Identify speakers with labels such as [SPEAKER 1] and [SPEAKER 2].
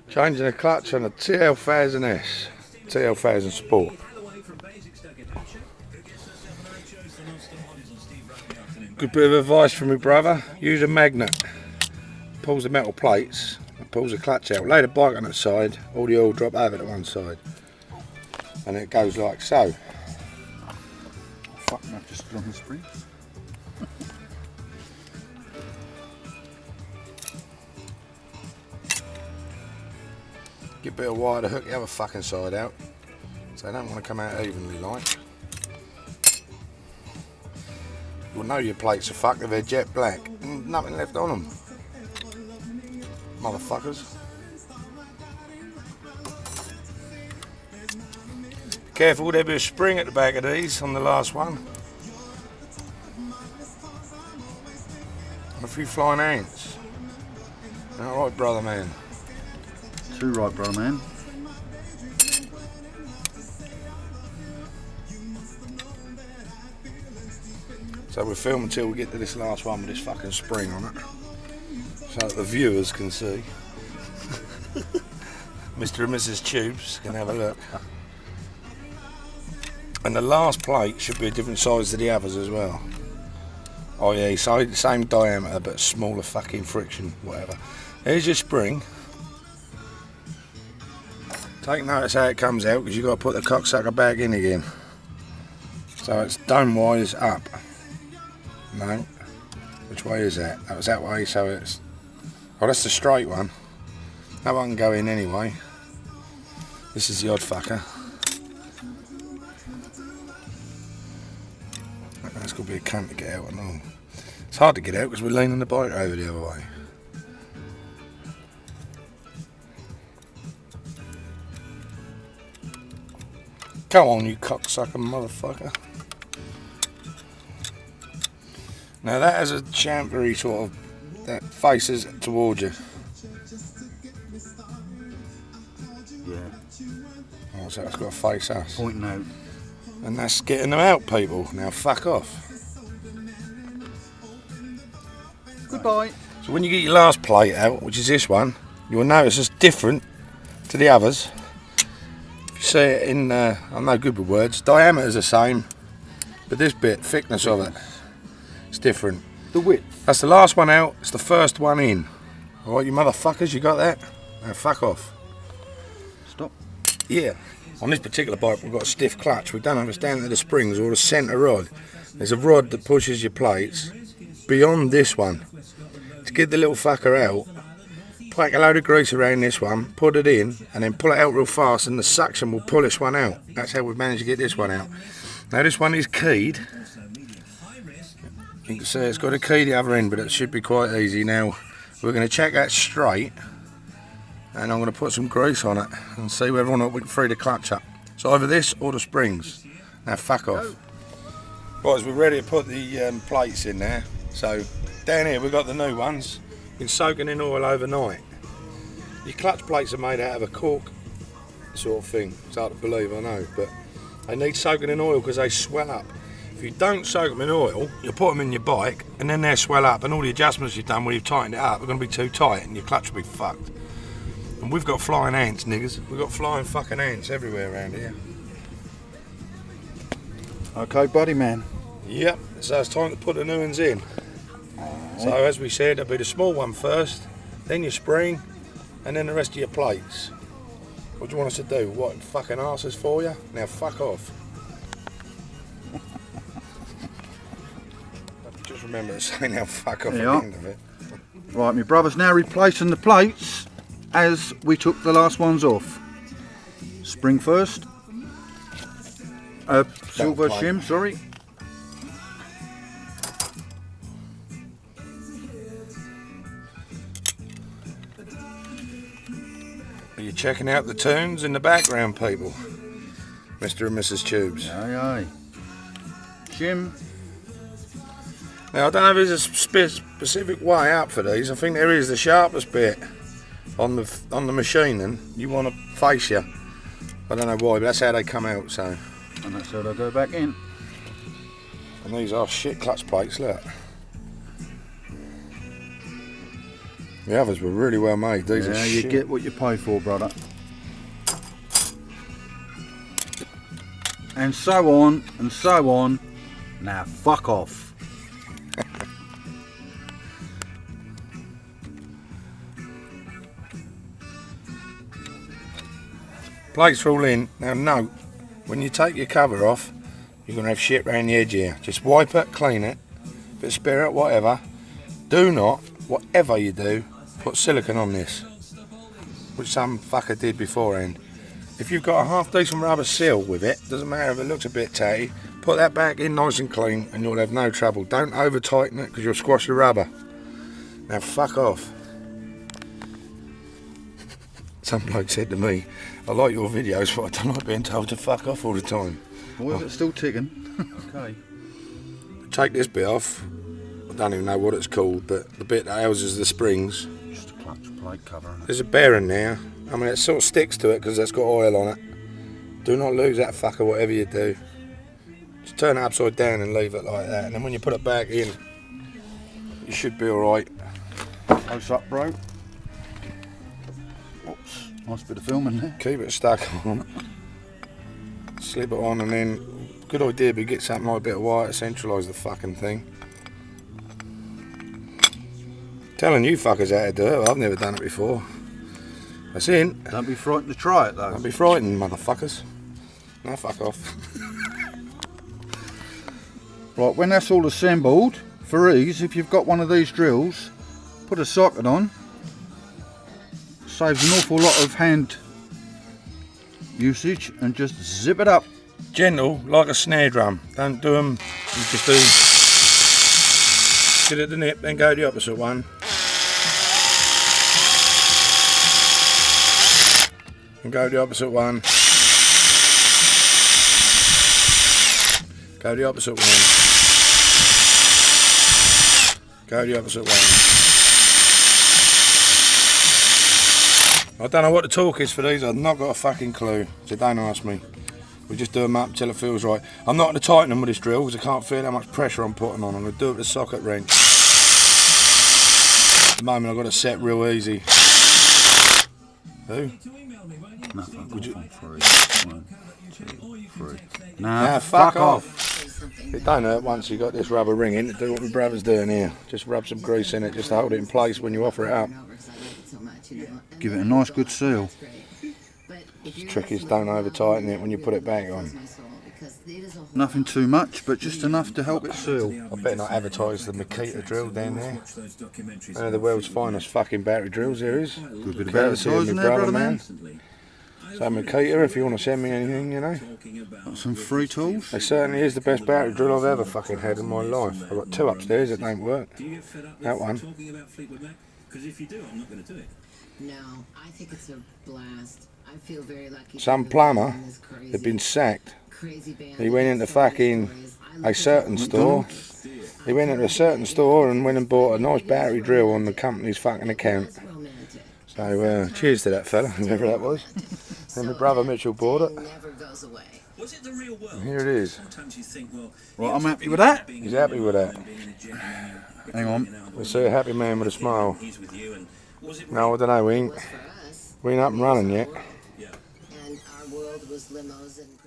[SPEAKER 1] Changing the clutch on a tl1000s, tl1000 Sport. Good bit of advice from my brother, use a magnet. Pulls the metal plates and pulls the clutch out. Lay the bike on its side, all the oil drop over to one side. And it goes like so.
[SPEAKER 2] Fuck, I've just on the springs.
[SPEAKER 1] Get a bit of wire to hook the other fucking side out, so they don't want to come out evenly like. You'll know your plates are fucked if they're jet black and nothing left on them. Motherfuckers. Careful, there'll be a spring at the back of these on the last one. And a few flying ants. Alright, brother man.
[SPEAKER 2] Too right, brother man.
[SPEAKER 1] So we'll film until we get to this last one with this fucking spring on it, so that the viewers can see. Mr. and Mrs. Tubes can have a look. And the last plate should be a different size to the others as well. Oh yeah, so same diameter but smaller fucking friction, whatever. Here's your spring. Take notice how it comes out, because you've got to put the cocksucker back in again. So it's dome-wise up. No. Which way is that? That was that way, so it's... Oh, that's the straight one. That one can go in anyway. This is the odd fucker. That's going to be a cunt to get out and all. It's hard to get out because we're leaning the bike over the other way. Come on, you cocksucker motherfucker. Now that has a chamfery sort of, that faces towards you.
[SPEAKER 2] Yeah.
[SPEAKER 1] Oh, so it's got to face us.
[SPEAKER 2] Pointing out.
[SPEAKER 1] And that's getting them out, people. Now fuck off.
[SPEAKER 2] Goodbye.
[SPEAKER 1] So when you get your last plate out, which is this one, you'll notice it's different to the others. If you see it in, I'm no good with words, diameter's the same, but this bit, thickness of it, it's different.
[SPEAKER 2] The width.
[SPEAKER 1] That's the last one out, it's the first one in. Alright, you motherfuckers, you got that? Now fuck off.
[SPEAKER 2] Stop.
[SPEAKER 1] Yeah. On this particular bike we've got a stiff clutch. We don't understand that the springs or the centre rod. There's a rod that pushes your plates beyond this one. To get the little fucker out, pack a load of grease around this one, put it in, and then pull it out real fast, and the suction will pull this one out. That's how we've managed to get this one out. Now this one is keyed. You can see it's got a key the other end, but it should be quite easy. Now we're going to check that straight, and I'm going to put some grease on it and see whether or not we can free the clutch up. So either this or the springs. Now fuck off. Right, we're ready to put the plates in there. So down here we've got the new ones. Been soaking in oil overnight. Your clutch plates are made out of a cork sort of thing. It's hard to believe, I know, but they need soaking in oil because they swell up. If you don't soak them in oil, you'll put them in your bike and then they'll swell up, and all the adjustments you've done when you've tightened it up are going to be too tight and your clutch will be fucked. And we've got flying ants, niggas. We've got flying fucking ants everywhere around here.
[SPEAKER 2] Okay, buddy man.
[SPEAKER 1] Yep, so it's time to put the new ones in. So as we said, it'll be the small one first, then your spring, and then the rest of your plates. What do you want us to do? What, fucking arses for you? Now fuck off. Just remember to say now fuck off at the end of it.
[SPEAKER 2] Right, my brother's now replacing the plates as we took the last ones off. Spring first. Silver shim, sorry.
[SPEAKER 1] Are you checking out the tunes in the background, people? Mr. and Mrs. Tubes.
[SPEAKER 2] Aye, aye. Shim.
[SPEAKER 1] Now, I don't know if there's a specific way out for these. I think there is the sharpest bit on the machine, and you want to face you. I don't know why, but that's how they come out, so.
[SPEAKER 2] And that's how they'll go back in.
[SPEAKER 1] And these are shit clutch plates, look. The others were really well made. These are
[SPEAKER 2] you
[SPEAKER 1] shit.
[SPEAKER 2] get what you pay for, brother. And so on and so on. Now fuck off.
[SPEAKER 1] Plates are all in. Now note, when you take your cover off, you're going to have shit around the edge here. Just wipe it, clean it, bit of spirit, whatever. Do not, whatever you do, put silicone on this, which some fucker did beforehand. If you've got a half decent rubber seal with it, doesn't matter if it looks a bit tatty, put that back in nice and clean and you'll have no trouble. Don't over tighten it because you'll squash the rubber. Now fuck off. Some bloke said to me, I like your videos but I don't like being told to fuck off all the time.
[SPEAKER 2] Why is it still ticking? Okay.
[SPEAKER 1] Take this bit off. I don't even know what it's called, but the bit that houses the springs.
[SPEAKER 2] Just a clutch plate cover.
[SPEAKER 1] There's a bearing there. I mean, it sort of sticks to it because that's got oil on it. Do not lose that fucker, whatever you do. Just turn it upside down and leave it like that. And then when you put it back in, you should be alright.
[SPEAKER 2] Close up, bro. Oops, nice bit of film in there.
[SPEAKER 1] Keep it stuck on. Slip it on and then, good idea, but get something like a bit of wire to centralise the fucking thing. Telling you fuckers how to do it, I've never done it before. That's in.
[SPEAKER 2] Don't be frightened to try it though.
[SPEAKER 1] Don't be frightened, motherfuckers. Now fuck off.
[SPEAKER 2] Right, when that's all assembled, for ease, if you've got one of these drills, put a socket on. Saves an awful lot of hand usage and just zip it up.
[SPEAKER 1] Gentle, like a snare drum. Don't do them, you just do, get at the nip, then go the opposite one. And go the opposite one. Go the opposite one. Go the opposite one. I don't know what the torque is for these, I've not got a fucking clue, so don't ask me. We just do them up till it feels right. I'm not going to tighten them with this drill because I can't feel how much pressure I'm putting on. I'm going to do it with a socket wrench. At the moment I've got it set real easy. Who?
[SPEAKER 2] Nothing.
[SPEAKER 1] Would you?
[SPEAKER 2] 1, 2, 3.
[SPEAKER 1] Nah, fuck off. It don't hurt once you got this rubber ring in. Do what my brother's doing here. Just rub some grease in it, just hold it in place when you offer it up.
[SPEAKER 2] Give it a nice good seal.
[SPEAKER 1] The trick is don't over tighten it when you put it back on.
[SPEAKER 2] Nothing too much, but just enough to help it seal.
[SPEAKER 1] I better not advertise the Makita drill down there. One of the world's finest fucking battery drills there is.
[SPEAKER 2] Good bit of
[SPEAKER 1] Courtesy
[SPEAKER 2] advertising
[SPEAKER 1] my
[SPEAKER 2] there, brother man.
[SPEAKER 1] So Makita, if you want to send me anything, you know.
[SPEAKER 2] Got some free tools.
[SPEAKER 1] It certainly is the best battery drill I've ever fucking had in my life. I've got 2 upstairs that don't work. That one.
[SPEAKER 3] No, I think it's a blast. I feel very lucky.
[SPEAKER 1] Some plumber had been sacked. He went into fucking a certain store. He went into a certain store and went and bought a nice battery drill on the company's fucking account. So cheers to that fella, whoever that was. And my brother Mitchell bought it. And here it is.
[SPEAKER 2] Right, I'm happy with that.
[SPEAKER 1] He's happy with that.
[SPEAKER 2] Hang on.
[SPEAKER 1] We see a happy man with a smile. No, I don't know, we ain't up and running yet.
[SPEAKER 3] And our world was limos and